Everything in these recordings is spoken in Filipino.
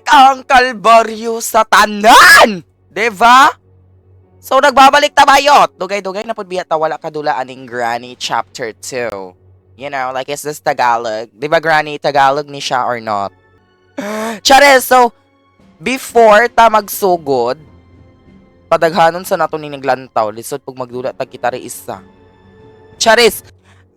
ang kalbaryo sa tanan! Diba? So, nagbabalik ta bayot. Dugay-dugay na po biya ta wala kadulaan ning Granny Chapter 2. You know, like, is this Tagalog? Diba, Granny, Tagalog ni siya or not? Charis, so, before ta magsugod, padaghanon sa nato ni naglantaw, lisod pag magdula tag kita ri isa. Charis!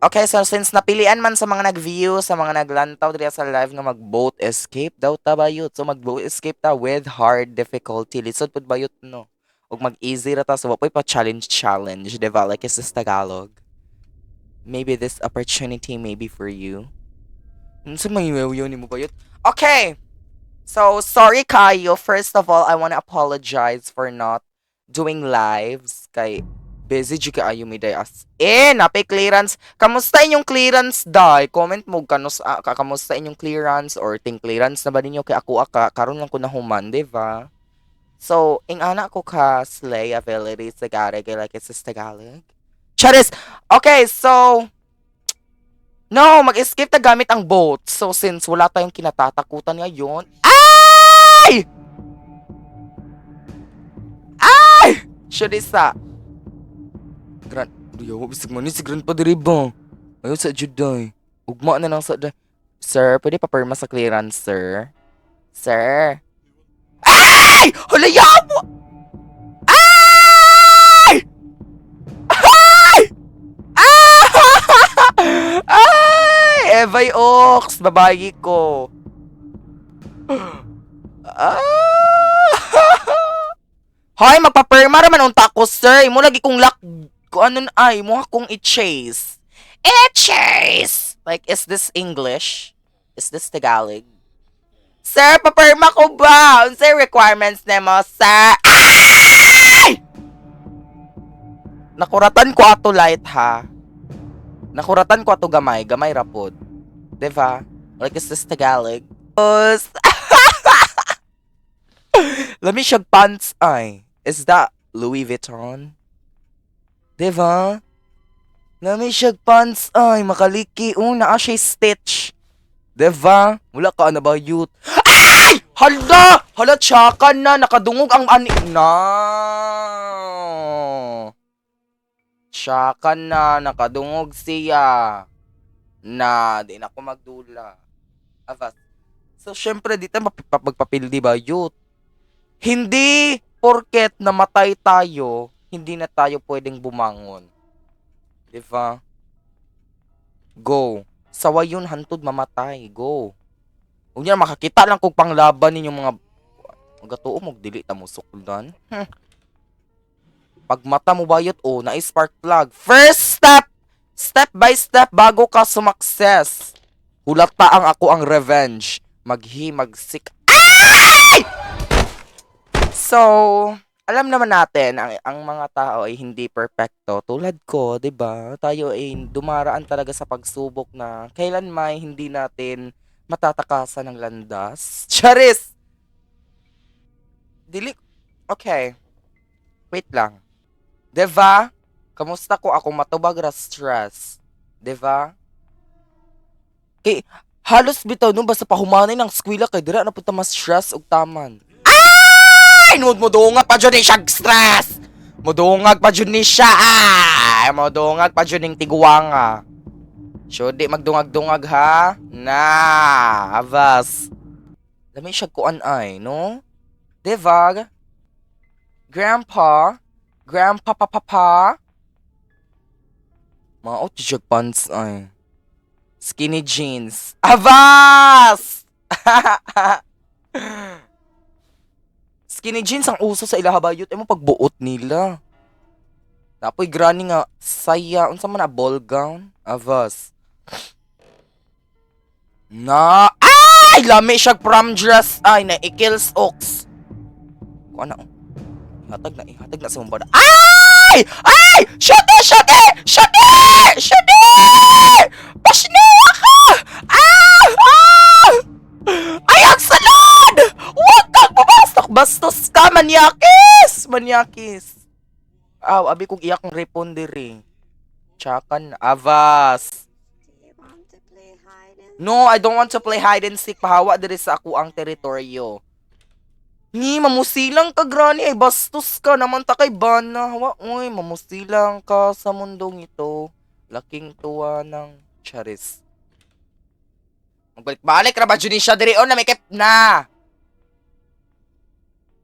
Okay, so since napilian man sa mga nag-view, sa mga naglantaw diri sa live nga mag-boat escape daw ta bayot. So mag-boat escape ta with hard difficulty. Lisod pud bayot no. Ug mag-easy ra ta so wapoy pa challenge, diba? Like is this Tagalog? Maybe this opportunity may be for you. Sa mga ni mo bayot? Okay! So, sorry kayo. First of all, I wanna apologize for not doing lives kay busy jud kaayo mi day as napay clearance. Kamusta inyong clearance day? Comment mo kamusta inyong clearance or ting clearance na ba ninyo kay ako karon lang ko na human, diba? So, ing anak ko ka slay ability sa Tagalog like it's Tagalog. Charis. Okay, so no, mag-skip ta gamit ang boat. So since wala tayong kinatatakutan ngayon, ay! Ay! Should isa. Ayaw, bisig man ni si Grandpa diri ba? Ayaw sa juday. Ugma na lang sa Sir, pwede pa perma sa clearance, sir? Sir? Ay! Hulaya mo! Ay! Ay! Ay! Evay Ox! Babayi ko. Hoy, magpaperma raman unta ko, sir. Imo lagi kong lock kung ano ay mo akong i-chase. I-chase! Like, is this English? Is this Tagalog? Sir, paperma ko ba? Unsay requirements nemo, sir? Ay! Nakuratan ko ato light, ha? Nakuratan ko ato gamay. Gamay rapod. Diba? Like, is this Tagalog? Lami siyag pants ay. Is that Louis Vuitton? Diba? Lami siyag pants ay. Makaliki. Naa siya stitch. Diba? Wala ka na ba youth? Ay! Hala! Hala, tsakan na. Nakadungog ang ani. Na! Tsakan na. Nakadungog siya. Na. Di na ako magdula. Avas. So, syempre, dito magpapildi ba youth? Hindi porket namatay tayo, hindi na tayo pwedeng bumangon. Diba? Go. Sawa yun, hantod mamatay. Go. Huwag niya makakita lang kung panglaban ninyong mga magatuo mo, dili ta mo sukuldan. Pag mata mo bayot, na-spark plug. First step! Step by step bago ka sumakses. Hulata ang ako ang revenge. Magsik. Ay! So, alam naman natin, ang mga tao ay hindi perfecto. Tulad ko, 'di ba? Tayo ay dumaraan talaga sa pagsubok na kailanman hindi natin matatakasan ng landas. Charis! Okay. Wait lang. 'Di ba? Kamusta ko ako matubag ra stress? 'Di ba? Kay halos bitaw nung basta pahumanay ng skwela kay dira na punta mas stress og taman. Ay! Mudungag pa dyan siya stress! Mudungag pa dyan siya, ay! Mudungag pa dyan yung tiguwanga. So, di magdungag-dungag, ha? Na! Avas. Dami siya kuan ay, no? Diba? Grandpa? Grandpa, papa? Maot siya pants ay. Skinny jeans. Avas! Skinny jeans ang uso sa ilahabayot. Mo pagbuot nila. Napoy granny nga saya. Unsa man na ball gown? Avas. Na. Ay! Lami siya prom dress. Ay, na ikils ox. Kung ano? Ihatag na sa mong ay! Ay! Shute! Shute! Shute! Shute! Pasnewa ka! Ah! Ah! Ay, ang salad! Huwag kang pumasok! Bastos ka, manyakis! Manyakis. Abi kong iyak ng repon diri. Tsakan, avas. No, I don't want to play hide and seek. Pahawa diri sa ako ang teritoryo. Ni, mamusilang ka, Granny. Ay, bastos ka naman ta kay Bana. Hawa, uy, mamusilang ka sa mundong ito. Laking tuwa ng Charis. Magbalik-balik ra ba, Junisha, diri on na may kep na.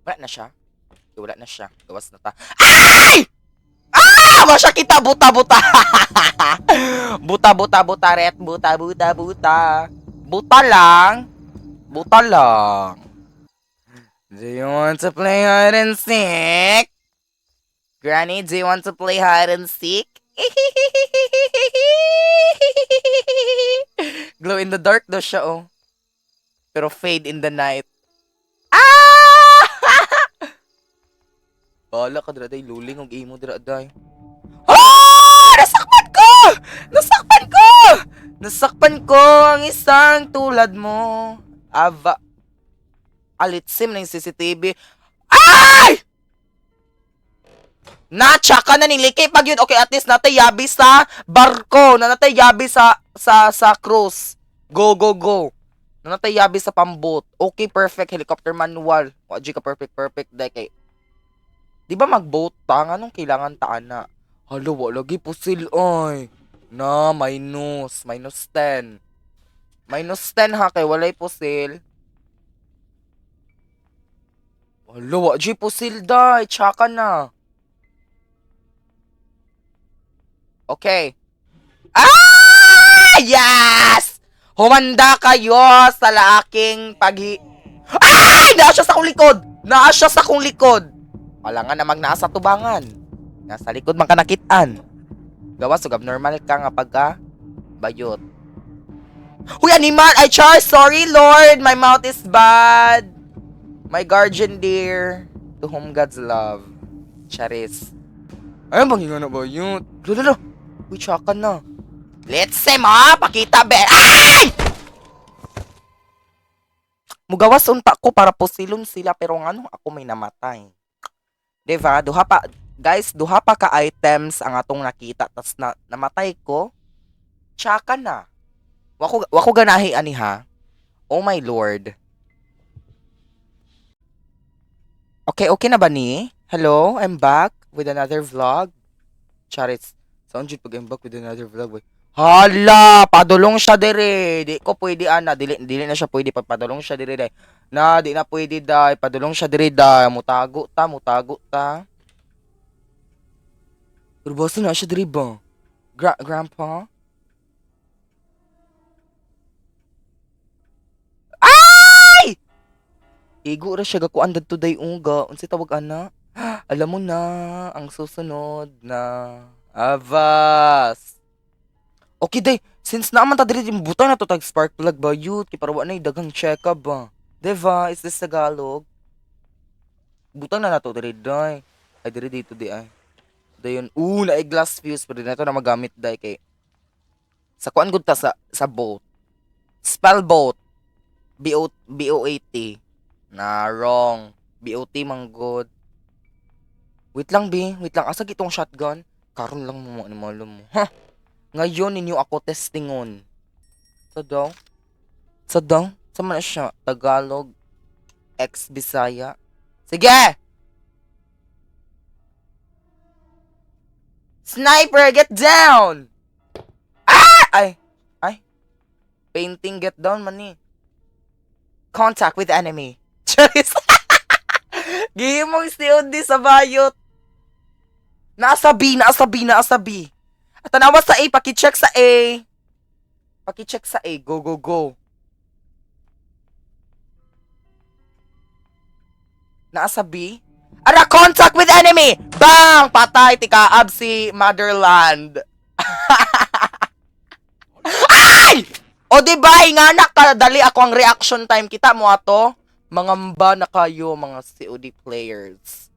Wala na siya. Wala na siya. Gawas na ta. Ay! Ah! Masya kita, buta-buta. Buta-buta-buta, ret. Buta-buta-buta. Buta lang. Buta lang. Do you want to play hide and seek? Granny, do you want to play hide and seek? Glow in the dark daw siya, oh. Pero fade in the night. Ah! Bala ka, draday. Luling og imo, draday. Ah! Nasakpan ko! Nasakpan ko! Nasakpan ko ang isang tulad mo. Ava. Alitsim na yung CCTV. Ay! Natsaka na niliki pag yun. Okay, at least natay yabi sa barko. Natay yabi sa cruise. Go, go, go. Natay yabi sa pambot. Okay, perfect. Helicopter manual. Waji ka perfect. Dahil kay... Di ba mag-boat ta? Anong kailangan taan na? Halo, lagi pusil, oy. Na, minus. Minus 10. Minus 10 ha, kay walay pusil. Halo, waji pusil, day. Tsaka na. Okay. Ah! Yes! Humanda kayo sa laking Ay! Naa siya sa kong likod! Naa siya sa kong likod! Wala nga namang naa sa tubangan. Nasa likod man ka nakitaan. Gawas, sugab normal ka nga pagka bayot. Huy, animal! Ay, Char! Sorry, Lord! My mouth is bad. My guardian dear. To whom God's love. Charis. Ay, bang nga na bayot? Lalo. Uy, tsaka na. Let's see mo! Pakita, be! Ay! Mugawas unta ko para pusilon sila pero nga ako may namatay. Diba? Duha pa ka items ang atong nakita tas namatay ko. Tsaka na. Wako ganahi ani ha. Oh my lord. Okay na ba ni? Hello, I'm back with another vlog. Charis. Saan dyan pag-I'm back with another vlog? Hala! Padulong siya dire. Di ko pwede ana. Dili na siya pwede. Padulong siya dire. Day. Na, di na pwede day. Padulong siya dire day. Mutago ta. Pero basta na siya dire ba? Grandpa? Ay! Igo ra siya gakuan dadto day unga. Unsay tawag ana? Alam mo na ang susunod na Avas. Okay day, since naman ta diri buta na to tag spark plug ba youth kay para wa na daghang check-up ba. Diba? Is this Tagalog? Butang na nato diri day. Ay diri dito di ay. Dayon, na glass fuse pero na to na magamit day kay sa kuan gud ta sa boat. Spell boat. BOAT. Na wrong. BOT man good. Wait lang, asa gitong shotgun? Karon lang mo mo. Ha? Ngayon ninyo ako testingon. Sa daw? Sa man siya? Tagalog? Bisaya? Sige! Sniper, get down! Ah! Ay. Painting, get down man ni. Contact with enemy. Charis. Gihimong still di sa bayot. Nasa B. At tanawa sa A, paki-check sa A. Go. Nasa B. Ara, contact with enemy! Bang! Patay, tikaab si Motherland. Ay! O diba, hinganak ka, dali ako ang reaction time. Kita mo ato? Mangamba na kayo, mga COD players.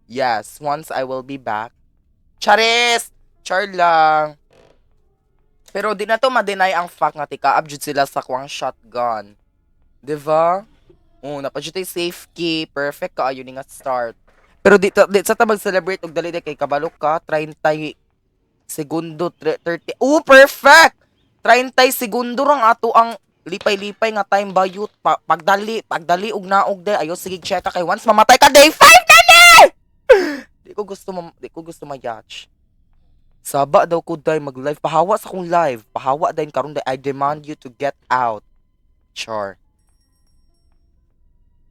Yes, once I will be back. Charis! Char lang. Pero di na to ma-deny ang fact nga tikaab jud sila sa kwang shotgun. Diba? Napadjud tay safe key. Perfect ka ayo ni nga start. Pero di sa tabag celebrate og dali kay kabalo ka 30 segundo 30. Perfect. 30 segundo rang ato ang Lipay-lipay nga time bayot. Pagdali og naog de. Ayo sige check ka kay once mamatay ka day 5 na ni! Di ko gusto ma-yacht. Saba daw ko day mag-live. Pahawa sa kong live. Pahawa din karon day. I demand you to get out. Sure.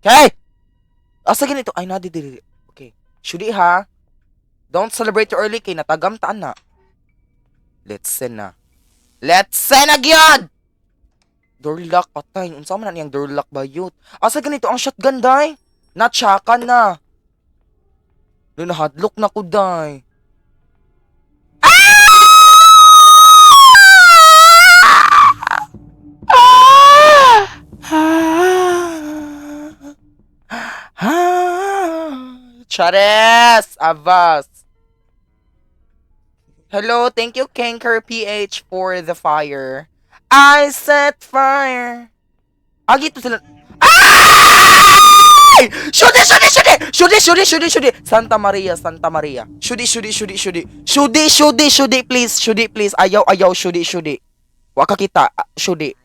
Okay! Asa ganito? Ay, nadidiri. Okay. Shudi ha. Don't celebrate too early kay natagamtaan na. Let's send na. Let's send agyan! Doorlock patay. Unsa man na niyang doorlock bayot? Asa ganito ang shotgun day? Natsakan na. Nahadlok na ko day. Chares! Avas! Hello, thank you Kanker PH for the fire. I set fire. Agito sila. Ay! Shudi! Santa Maria. Shudi, please. Ayaw, shudi. Waka kita, shudi.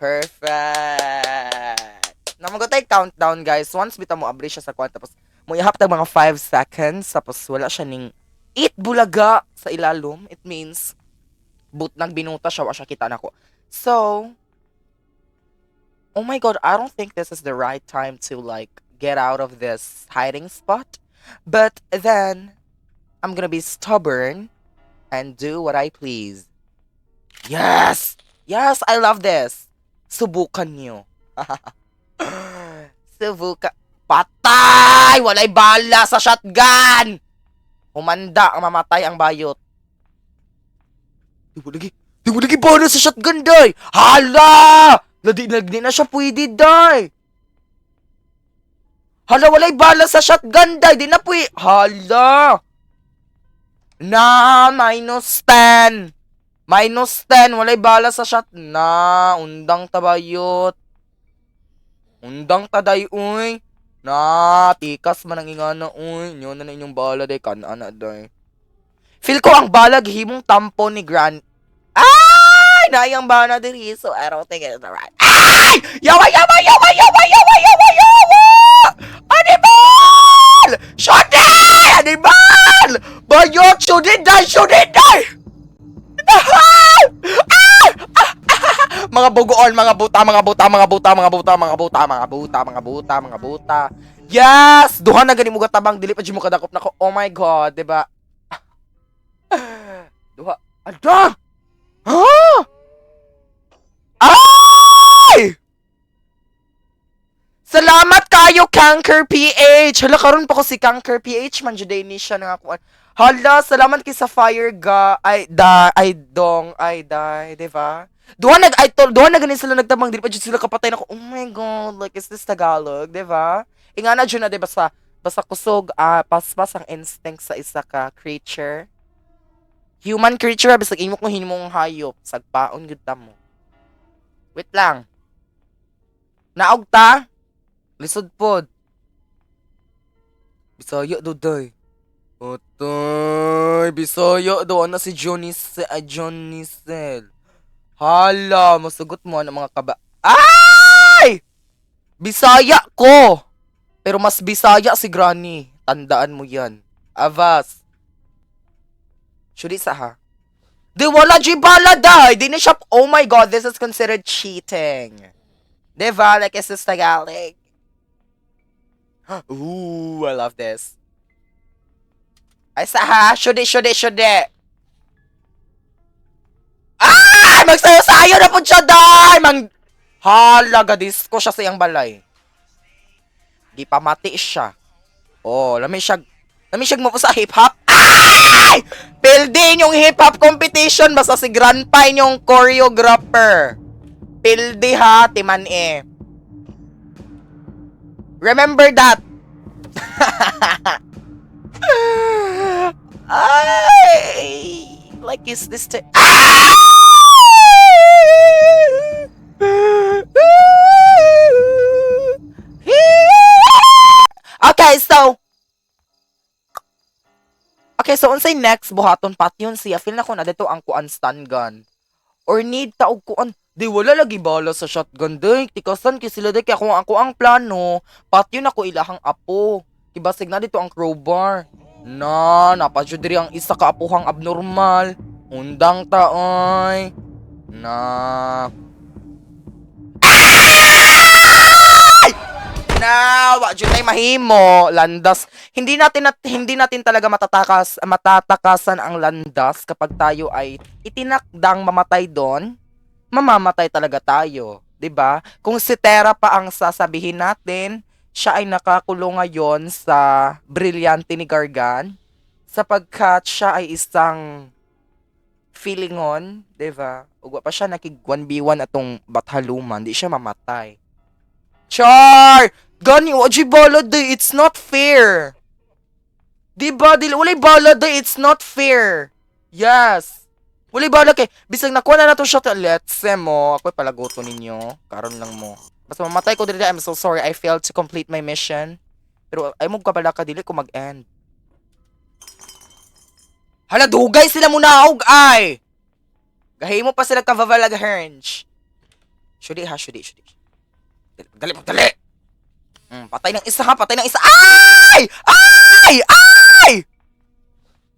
Perfect. Namagotay countdown, guys. Once bita mo abri siya sa kwan, tapos mo ihap tag mga 5 seconds, tapos wala siya ning it bulaga sa ilalom. It means but nagbinuta siya, wa siya kita nako. So, oh my god, I don't think this is the right time to like get out of this hiding spot. But then I'm gonna be stubborn and do what I please. Yes, I love this. Subukan niyo. Subukan. Patay! Walay bala sa shotgun! Humanda ang mamatay ang bayot. Di mo lagi bala sa shotgun, day! Hala! Di na siya pwede, day! Hala, walay bala sa shotgun, day! Di na pwede! Hala! Na, -10! -10! Walay bala sa shot na! Undang tabayot! Undang taday, uy! Na, tikas man ang ingana, uy! Nyo na inyong bala, day! Kanana, day! Feel ko ang balag himong tampo ni Gran... Ay! Nayang bana diri, so I don't think it's right. Ay! Yawa! Anibal! Shudi! Anibal! Bayot! Shudi, day! Mga bugoon, mga buta. Yes! Duha na gani mo gatabang dili pa mo kadakop nako. Oh my god, 'di ba? Duha. Ada! Ha? Ay! Salamat kayo, Kanker PH! Hala, karon pa ko si Kanker PH, man juday ni siya nga kuan. Hala, salamat kay sa fire ga, diba? Duha na ganin sila nagtabang, di pa dyan sila kapatay na ko, oh my god, like, is this Tagalog, diba? Inga na dyan na, diba, basta kusog, paspas ang instinct sa isa ka creature. Human creature, basta imo kung hinimong hayop, sagpaon gud ta mo. Wait lang. Naog ta? Lisod pod. Bisaya do day. Otoy, Bisaya do na si Johnny Cell. Hala, masugot mo ang mga kaba. Ay! Bisaya ko. Pero mas Bisaya si Granny. Tandaan mo yan. Avas. Shudi sa ha? Di wala jibala day. Di na siya, oh my god, this is considered cheating. Diba? Like, is this Tagalog? Ooh, I love this. Ay, sa ha? Shudi. Ay! Magsayo-sayo na po siya, day! Hala, gadis ko siya sa iyang balay. Di pa mati siya. Oh, lami siya mo sa hip-hop. Ay! Pildi yung hip-hop competition. Basta si Grandpa yung choreographer. Pildi ha, timan eh. Remember that. Ay! Like, is this Okay, so unsay next buhaton patyon siya. Feel na ko na dito ang kuan stun gun. Or need ta og kuan. Di wala lagi bala sa shotgun day. Tikasan kay sila day kaya kung ako ang plano, patyo na ko ilahang apo. Kibasig na dito ang crowbar. Napadyo diri ang isa ka apuhang abnormal. Undang taoy. Ay! Wa jud tay mahimo landas. Hindi natin talaga matatakasan ang landas kapag tayo ay itinakdang mamatay doon. Mamamatay talaga tayo, 'di ba? Kung si Terra pa ang sasabihin natin, siya ay nakakulong ngayon sa brilyante ni Gargan sapagkat siya ay isang feelingon, 'di ba? Ug wa pa siya nakig 1v1 atong bathaluman, di siya mamatay. Char! Gani wa jud bala day, it's not fair. 'Di ba? Dili walay bala day, it's not fair. Yes. Wala bala kay bisag nakuha na nato siya let's say mo ako'y palagoto ninyo karon lang mo basta mamatay ko dili. I'm so sorry, I failed to complete my mission, pero ay mo ka pala ka dili ko mag-end. Hala dugay sila mo naog ay gahimo pa sila kavalag henge. Shudi dali patay ng isa. Ay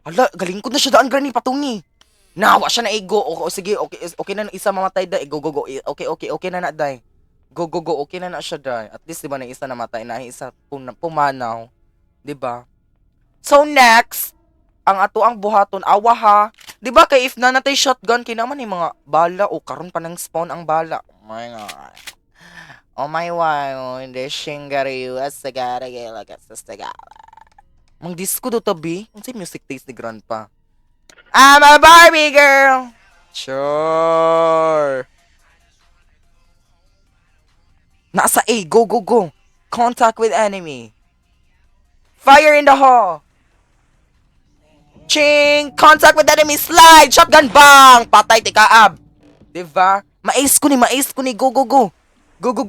hala galing ko na siya daan gani patungi. Nawa siya na igo. Sige, okay na isa mamatay dai. Go. Okay na dai. Go. Okay na siya dai. At least 'di ba na isa namatay na isa pumanaw, 'di ba? So next, ang ato ang buhaton awa ha. 'Di ba kay if na natay shotgun kinaman ni mga bala o karon pa nang spawn ang bala. Oh my god. Oh my wow, hindi shingari asagara gela kasagara. Mang disco do tabi. Unsay music taste ni grandpa? I'm a Barbie girl. Sure. Nasa A. Go. Contact with enemy. Fire in the hall. Ching! Contact with enemy. Slide. Shotgun bang. Patay tikaab. Diba? Mais ko ni. Go. Go.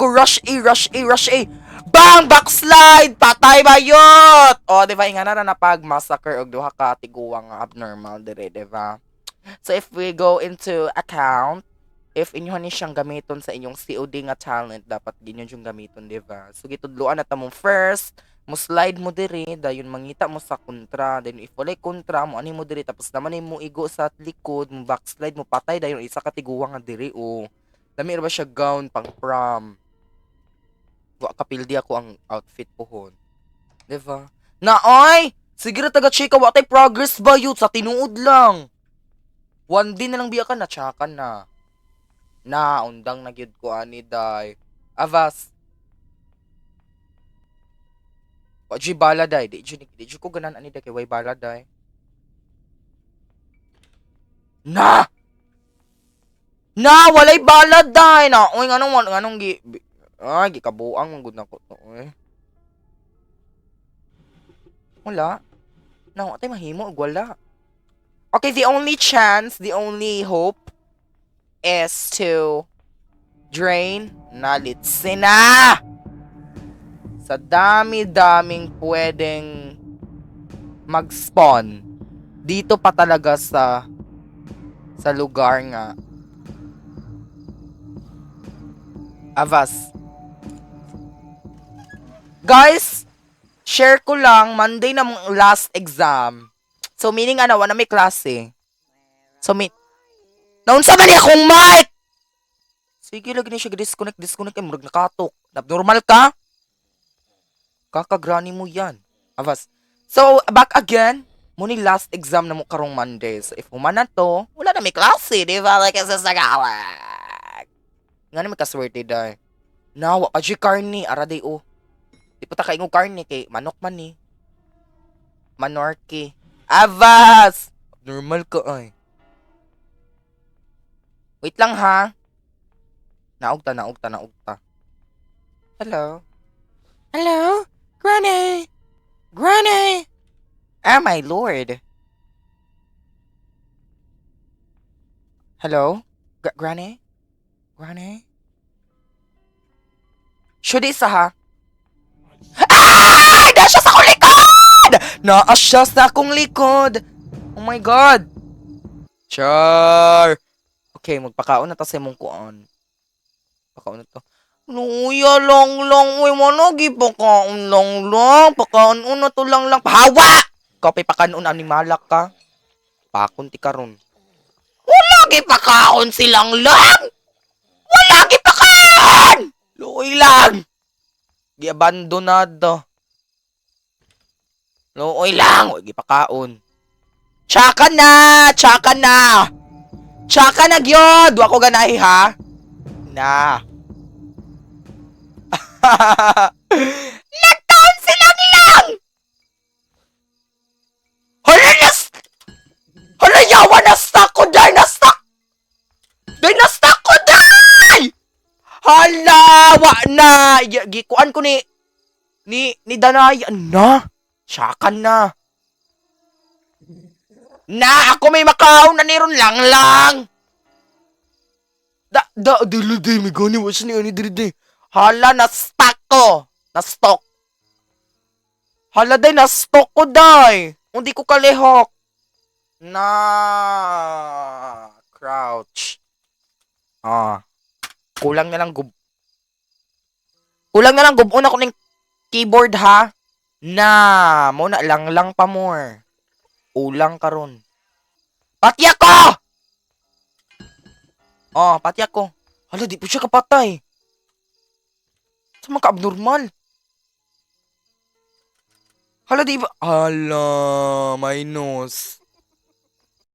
Rush A. Bang! Backslide! Patay bayot! O, diba? Nga na pag-massacre og duha ka tiguang abnormal dire, diba? So, if we go into account, if inyo ni siyang gamiton sa inyong COD nga talent, dapat ganyan yung gamiton, diba? So, gitudluan na tamong first, mo slide mo dire, dayon mangita mo sa kontra, then if walay kontra, mo ani mo dire, tapos naman mo igo sa likod, mo backslide, mo patay, dayon isa ka tiguang nga dire, o. Dami ba siya gown pang prom? Wa kapildi ako ang outfit pohon. Diba? Naoy! Sige na taga-chika, wa tay progress ba yun? Sa tinuod lang. 1D na lang biya ka na, tsaka na. Undang na gyud ko ani day. Avas. Wa di bala day. Di ko ganan ani day kay way bala day. Walay bala day na. Oy nganong gikabuang ang gud nako to eh. Wala. Atay mahimo og wala. Okay, the only chance, the only hope is to drain nalitsin na. Sa dami-daming pwedeng mag-spawn dito pa talaga sa lugar nga. Avas. Guys, share ko lang, Monday na mong last exam. So, meaning wala may klase. So, naunsa man akong mic! Sige, lagi na siya disconnect, murag nakatok. Abnormal ka? Kakagrani mo yan. Avas. So, back again, muni last exam na mo karong Monday. So, if humana to, wala na may klase, di ba? Like, sa sagalag. Nga na may kaswerte, day. Nawa, aji karni, araday o. Di pa ta kaingong karne kay manok man ni. Manorki. Avas! Normal ka ay. Wait lang ha. Naugta. Hello? Granny! Oh my lord. Hello? Granny? Should isa ha? Ay! Nasya sa akong likod! Naasya sa akong likod! Oh my god! Char! Okay, magpakaon na ta sa imong kuon. Pakaon na to. Luya lang. Uy, managi pakaon lang. Pakaon na to lang. Pahawa! Kapay pakaon animalak ka. Pakon ti karon. Lagi pakaon silang lang! Lagi pakaon! Luoy lang! Giabandonado. Luoy lang! Wagi pakaon. Tsaka na! Tsaka na gyud! Wa ko ganahi ha? Na. Nagtaon silang lang! Hala Hala yawa na stuck ko day! Na-stuck ko day! Hala! Wa na! Gikuan ko ni Danayan na. Syakan na. Na! Ako may makaon na niron lang. Dili day. May gani. Wasa ni ani dili. Hala, na-stuck ko. Na-stock. Hala day, na-stock ko day. Hindi ko kalihok. Na. Crouch. Kulang na lang gubon ako ng keyboard ha. Na, mo na lang pa more. Ulang karon. Pati ako! Pati ako. Hala, di po siya kapatay. Sa mga ka-abnormal. Hala, di ba? Hala, my nose.